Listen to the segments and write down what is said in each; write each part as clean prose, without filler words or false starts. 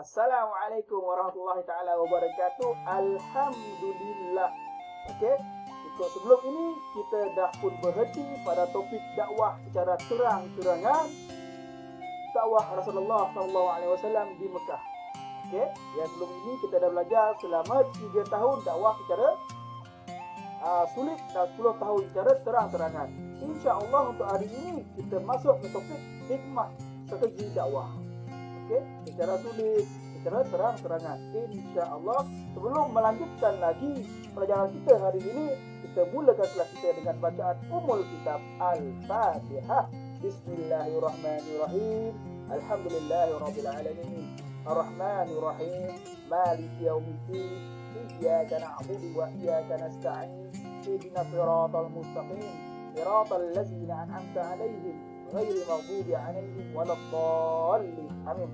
Assalamualaikum warahmatullahi taala wabarakatuh. Alhamdulillah. Okey. Untuk sebelum ini kita dah pun berhenti pada topik dakwah secara terang-terangan, dakwah Rasulullah SAW di Mekah. Okey. Yang sebelum ini kita dah belajar selama 3 tahun dakwah secara sulit dan 10 tahun secara terang-terangan. Insya-Allah untuk hari ini kita masuk ke topik hikmah strategi dakwah. Okey, secara sulit, secara terang-terangan. Insya-Allah, sebelum melanjutkan lagi pelajaran kita hari ini, kita mulakan kelas kita dengan bacaan Ummul Kitab Al-Fatihah. Bismillahirrahmanirrahim. Alhamdulillahirabbil alamin. Ar-Rahmanirrahim. Maliki yaumiddin. Iyyaka na'budu wa iyyaka nasta'in. Ihdinas siratal mustaqim. Siratal ladzina an'amta 'alaihim ghairil maghdubi 'alaihim waladdallin. Amin.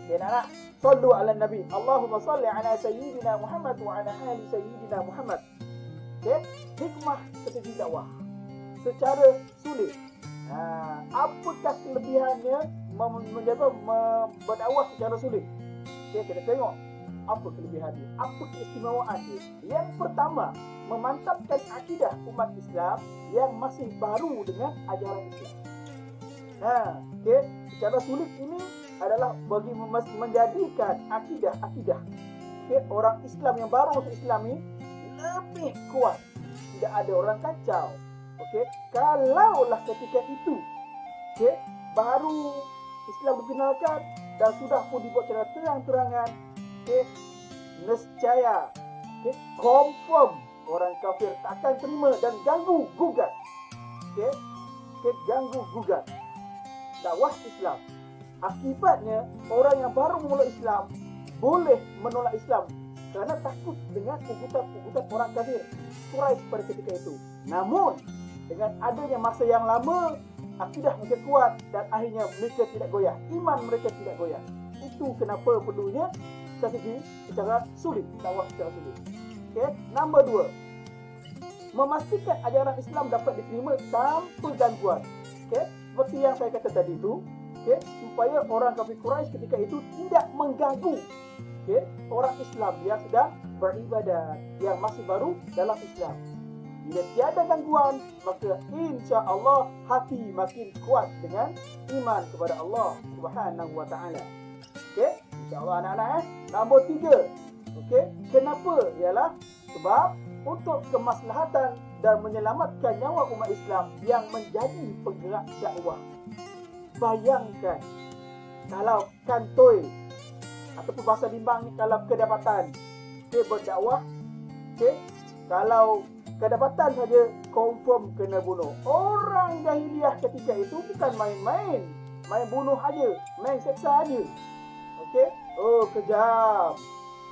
Ya anak, sallu ala nabi. Allahumma salli ala sayyidina Muhammad wa ala ali sayyidina Muhammad. Okay? Hikmah strategi dakwah secara sulit. Apakah kelebihannya berdakwah secara sulit? Okay, kita tengok apa kelebihannya, apa keistimewaannya. Yang pertama, memantapkan akidah umat Islam yang masih baru dengan ajaran Islam. Okay, secara sulit ini adalah bagi menjadikan akidah okay, orang Islam yang baru masuk Islam ini lebih kuat. Tidak ada orang kacau. Okay, kalaulah ketika itu okay, baru Islam dikenalkan dan sudah pun dibuat secara terang-terangan, okay, nescaya okay, confirm orang kafir takkan terima dan ganggu gugat. Okay, ganggu gugat dakwah Islam. Akibatnya orang yang baru memulai Islam boleh menolak Islam kerana takut dengan ugutan orang kafir Quraisy pada ketika itu. Namun dengan adanya masa yang lama, akidah mereka kuat dan akhirnya mereka tidak goyah, iman mereka tidak goyah. Itu kenapa perlunya strategi secara sulit, dakwah secara sulit. Okay. Nombor 2, memastikan ajaran Islam dapat diterima tanpa gangguan. Okay. Seperti yang saya kata tadi itu, okay, supaya orang kafir Quraisy ketika itu tidak mengganggu, okay, orang Islam yang sedang beribadat, yang masih baru dalam Islam. Bila tiada gangguan, maka insya-Allah hati makin kuat dengan iman kepada Allah Subhanahu wa taala. Okey, insya-Allah anak-anak. Nombor 3. Okey, kenapa? Ialah sebab untuk kemaslahatan dan menyelamatkan nyawa umat Islam yang menjadi penggerak dakwah. Bayangkan kalau kantoi ataupun bahasa bimbang ni, kalau kedapatan berdakwah, kalau kedapatan saja confirm kena bunuh. Orang jahiliah ketika itu bukan main-main, main bunuh aja, main seksa aja. Okey, kejam.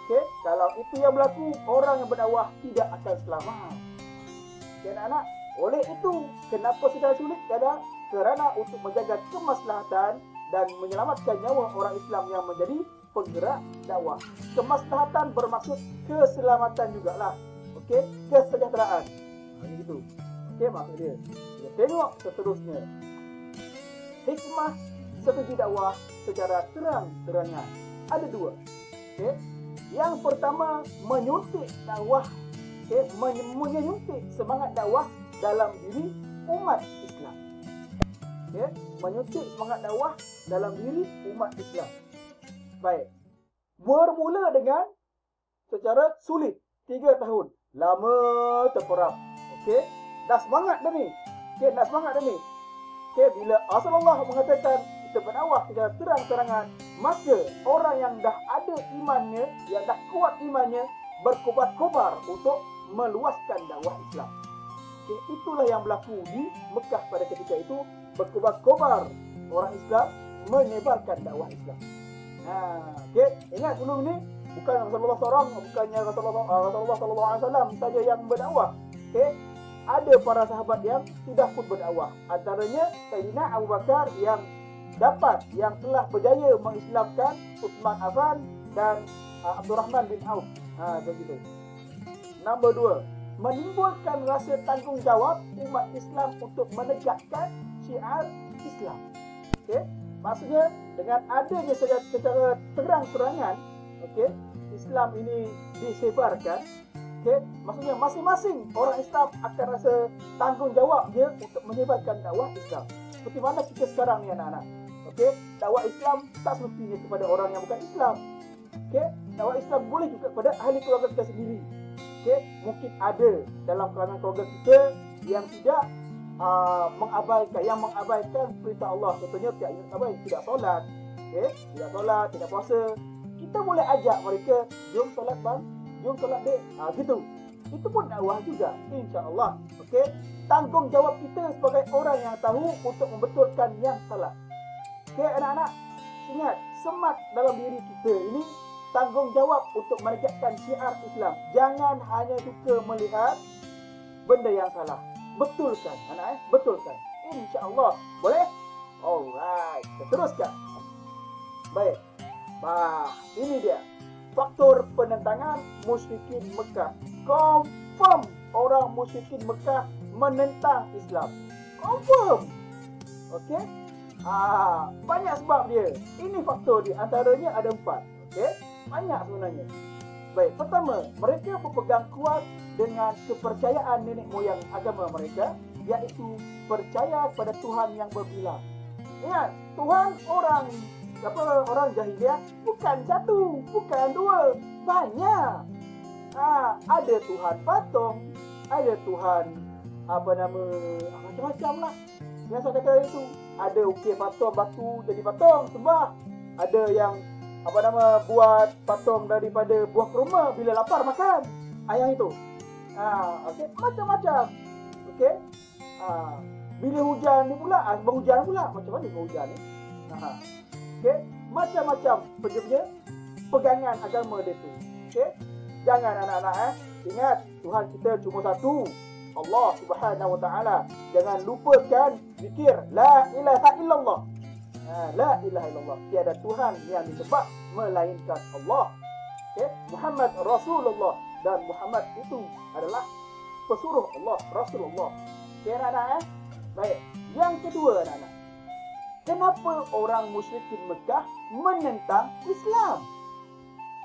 Okey, kalau itu yang berlaku, orang yang berdakwah tidak akan selamat. Okay, anak-anak, oleh itu kenapa secara sulit? Kerana untuk menjaga kemaslahatan dan menyelamatkan nyawa orang Islam yang menjadi penggerak dakwah. Kemaslahatan bermaksud keselamatan jugalah. Okey, kesejahteraan. Begitu. Okey, maksud dia. Kita tengok seterusnya. Hikmah strategi dakwah secara terang-terangan. Ada 2. Okey. Yang pertama, menyuntik dakwah, menyuntik semangat dakwah dalam diri umat Islam. Okay. Menyuntik semangat dakwah dalam diri umat Islam. Baik. Bermula dengan secara sulit 3 tahun. Lama terperap. Okey. Dah semangat dah ni. Okey, dah semangat dah ni. Okey, bila Rasulullah mengatakan kita berdakwah secara terang-terangan, maka orang yang dah ada imannya, yang dah kuat imannya, berkobar-kobar untuk meluaskan dakwah Islam. Okay, itulah yang berlaku di Mekah pada ketika itu. Berkobar-kobar orang Islam menyebarkan dakwah Islam. Okay, ingat sebelum ini bukan Rasulullah seorang, bukannya Rasulullah SAW saja yang berdakwah. Okay, ada para sahabat yang sudah pun berdakwah. Antaranya Sayyidina Abu Bakar yang telah berjaya mengislamkan Utsman Affan dan Abdurrahman bin Auf. Begitu. Nombor 2, menimbulkan rasa tanggungjawab umat Islam untuk menegakkan syiar Islam. Okay? Maksudnya dengan adanya secara terang-terangan, okey, Islam ini disebarkan, okey, maksudnya masing-masing orang Islam akan rasa tanggungjawab dia untuk menyebarkan dakwah Islam. Seperti mana kita sekarang ni anak-anak. Okey, dakwah Islam tak semestinya kepada orang yang bukan Islam. Okey, dakwah Islam boleh juga kepada ahli keluarga kita sendiri. Okey, mungkin ada dalam kalangan keluarga kita yang tidak mengabaikan perintah Allah. Contohnya tidak solat, okey, tidak solat, tidak puasa. Kita boleh ajak mereka, jom solat bang, jom solat dek, gitu. Itu pun dakwah juga, insya-Allah. Okey, tanggungjawab kita sebagai orang yang tahu untuk membetulkan yang salah. Okey anak-anak, ingat, semak dalam diri kita ini tanggungjawab untuk menegakkan syiar Islam. Jangan hanya suka melihat benda yang salah. Betulkan anak, betulkan. InsyaAllah. Boleh? Alright. Kita teruskan. Baik. Ini dia. Faktor penentangan musyrikin Mekah. Confirm orang musyrikin Mekah menentang Islam. Confirm. Okey? Banyak sebab dia. Ini faktor dia. Antaranya ada 4. Okey? Banyak sebenarnya. Baik, pertama, mereka berpegang kuat dengan kepercayaan nenek moyang agama mereka, iaitu percaya kepada Tuhan yang berbilang. Ingat, Tuhan orang jahiliah bukan satu, bukan dua, banyak. Ada Tuhan patung, ada Tuhan macam-macam lah. Yang saya kata itu, ada ukir patung batu jadi patung sembah, ada yang buat patung daripada buah kurma, bila lapar makan yang itu. Okey, macam-macam. Okey. Bila hujan ni pula, berhujan pula. Macam mana berhujan ni? Okey, macam-macam pegangan agama dia tu. Okey. Jangan anak-anak ingat Tuhan kita cuma satu, Allah Subhanahu Wa Taala. Jangan lupakan zikir la ilaha illallah. La ilaha illallah. Tiada Tuhan yang disembah melainkan Allah. Okay? Muhammad Rasulullah. Dan Muhammad itu adalah pesuruh Allah, Rasulullah. Okay, anak-anak? Baik. Yang kedua, anak-anak. Kenapa orang musyrikin Mekah menentang Islam?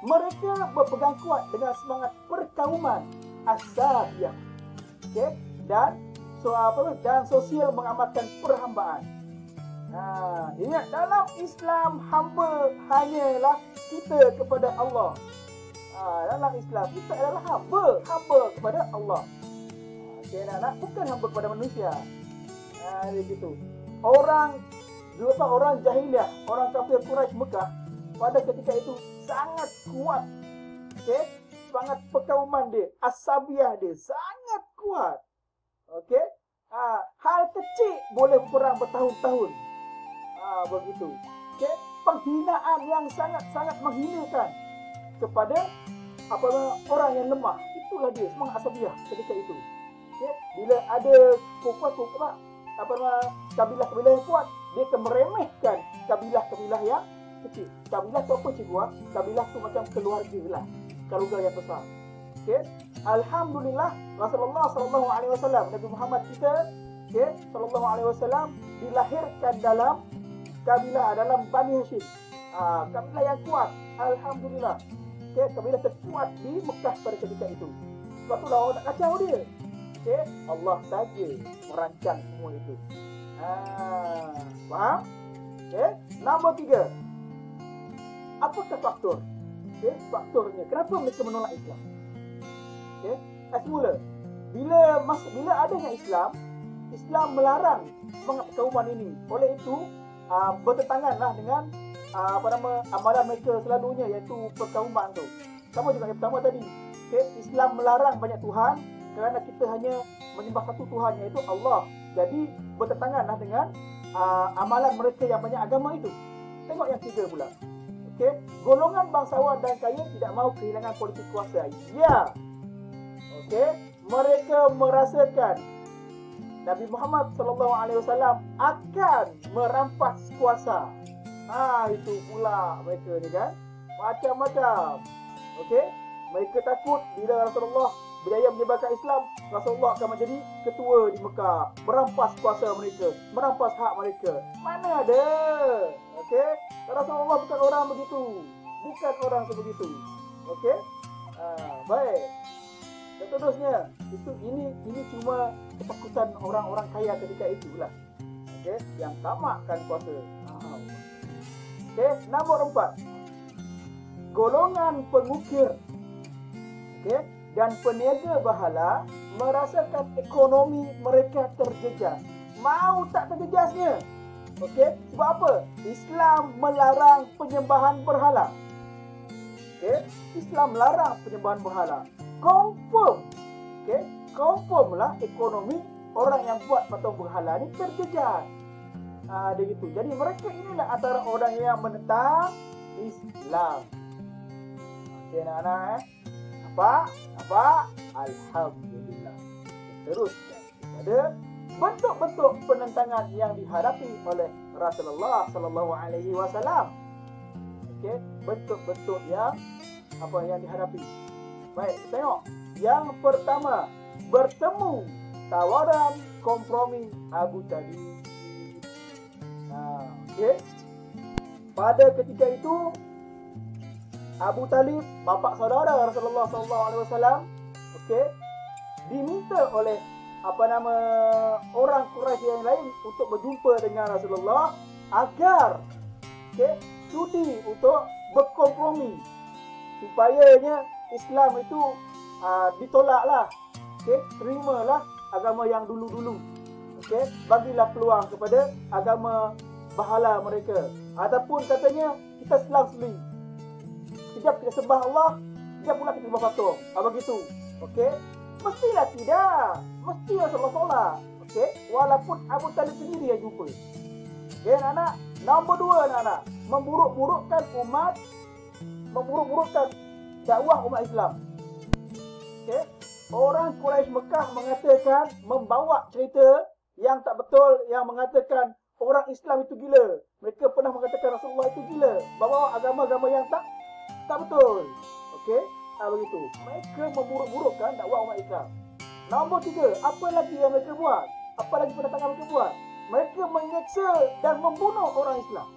Mereka berpegang kuat dengan semangat perkauman As-Sabiyah. Okay? Dan sosial mengamalkan perhambaan. Ingat, dalam Islam hamba hanyalah kita kepada Allah. Dalam Islam kita adalah hamba kepada Allah. Okay, anak, bukan hamba kepada manusia. Begitu. Orang jahiliah, orang kafir Quraisy Mekah pada ketika itu sangat kuat. Okay? Semangat perkauman dia, As-Sabiyah dia sangat kuat. Okay? Hal kecil boleh berperang bertahun-tahun. Begitu. Okay? Penghinaan yang sangat-sangat menghinakan kepada orang yang lemah. Itulah dia semangat As-Sabiyah ketika itu. Okay? Bila ada kabilah-kabilah yang kuat, dia akan meremehkan kabilah-kabilah yang kecil. Kabilah tu apa cikgu? Kabilah tu macam keluarga lah, keluarga yang besar. Okay? Alhamdulillah, Rasulullah sallallahu alaihi wasallam, Nabi Muhammad kita, okay, sallallahu alaihi wasallam dilahirkan dalam kabilah, dalam Bani Hashim. Kabilah yang kuat. Alhamdulillah. Okay, kabilah terkuat di Mekah pada ketika itu. Sebab itulah orang tak kacau dia. Okay, Allah saja merancang semua itu. Faham? Okay, nombor 3. Apakah faktor? Okay, faktornya kenapa mereka menolak Islam? Okay, semula bila adanya Islam melarang semangat perkauman ini. Oleh itu bertentanganlah dengan amalan mereka selalunya, iaitu perkauman tu. Sama juga yang pertama tadi. Okay, Islam melarang banyak Tuhan kerana kita hanya menyembah satu Tuhan, iaitu Allah. Jadi bertentanganlah dengan amalan mereka yang banyak agama itu. Tengok yang 3 pula. Okay, golongan bangsawan dan kaya tidak mahu kehilangan politik kuasa. Ya. Okay, mereka merasakan Nabi Muhammad SAW akan merampas kuasa. Itu pula mereka ni kan. Macam-macam. Okey, mereka takut bila Rasulullah berjaya menyebarkan Islam, Rasulullah akan menjadi ketua di Mekah, merampas kuasa mereka, merampas hak mereka. Mana ada? Okey, Rasulullah bukan orang begitu. Bukan orang sebegitu. Okey? Baik. Dan seterusnya, ini cuma ketakutan orang-orang kaya ketika itulah. Okey, yang tamakkan puasa. Okey, nombor 4. Golongan pengukir, okey, dan peniaga bahala merasakan ekonomi mereka terjejas. Mau tak terjejasnya? Okey, sebab apa? Islam melarang penyembahan berhala. Okey, Islam melarang penyembahan berhala. Confirm. Okey, confirm lah ekonomi orang yang buat patung berhala ni terjejas. Dia gitu. Jadi mereka inilah antara orang yang menentang Islam. Okey, anak-anak, Nampak? Alhamdulillah. Teruskan kepada bentuk-bentuk penentangan yang dihadapi oleh Rasulullah sallallahu alaihi wasallam. Okey, bentuk-bentuk yang dihadapi. Baik, tengok. Yang pertama, bertemu tawaran kompromi Abu Talib. Okey. Pada ketika itu Abu Talib, bapa saudara Rasulullah sallallahu alaihi wasallam, okey, diminta oleh orang Quraisy yang lain untuk berjumpa dengan Rasulullah agar sudi untuk berkompromi supayanya Islam itu ditolaklah. Terimalah agama yang dulu-dulu. Bagilah peluang kepada agama bahala mereka. Ataupun katanya kita selang seling. Sekejap kita sembah Allah, sekejap pula kita sembah patung. Begitu. Mestilah tidak. Mesti Rasulullah tolak. Walaupun Abu Talib sendiri yang jumpa. Anak-anak. Nombor 2, anak-anak. Memburuk-burukkan dakwah umat Islam. Orang Quraisy Mekah mengatakan, membawa cerita yang tak betul, yang mengatakan orang Islam itu gila. Mereka pernah mengatakan Rasulullah itu gila, bawa agama-agama yang tak betul. Begitu. Mereka memburuk-burukkan dakwah umat Islam. Nombor 3, apa lagi yang mereka buat? Apa lagi penentangan mereka buat? Mereka menyeksa dan membunuh orang Islam.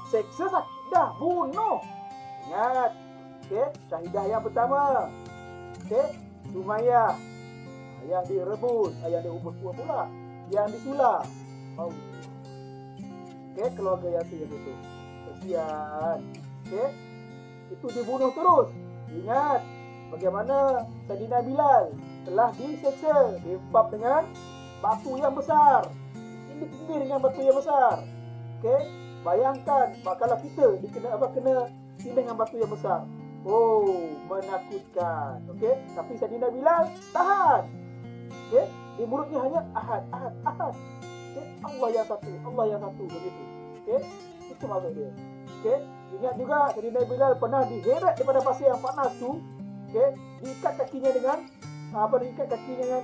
Seksa sakit dah, bunuh. Ingat. Syahidah yang pertama. Sumayyah, yang direbus, yang diubus pula, yang disulah. Keluarga Yasir itu. Kesian. Itu dibunuh terus. Ingat bagaimana Sayyidina Bilal telah diseksa, diempap dengan batu yang besar. Ini dengan batu yang besar. Bayangkan kalau kita kena dengan batu yang besar. Menakutkan. Tapi Sayyidina Bilal tahan. Di mulutnya hanya ahad. Allah yang satu begitu. Itu maksud dia. Ingat juga Sayyidina Bilal pernah diheret daripada pasir yang panas tu. Diikat kakinya dengan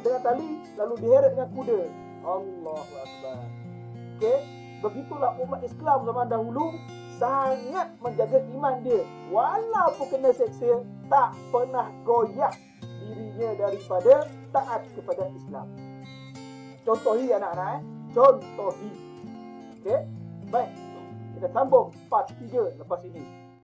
dengan tali, lalu diheret dengan kuda. Allahu Akbar. Begitulah umat Islam zaman dahulu sangat menjaga iman dia. Walaupun kena seksa, tak pernah goyah dirinya daripada taat kepada Islam. Contohi anak-anak. Contohi. Baik. Kita sambung part 3 lepas ini.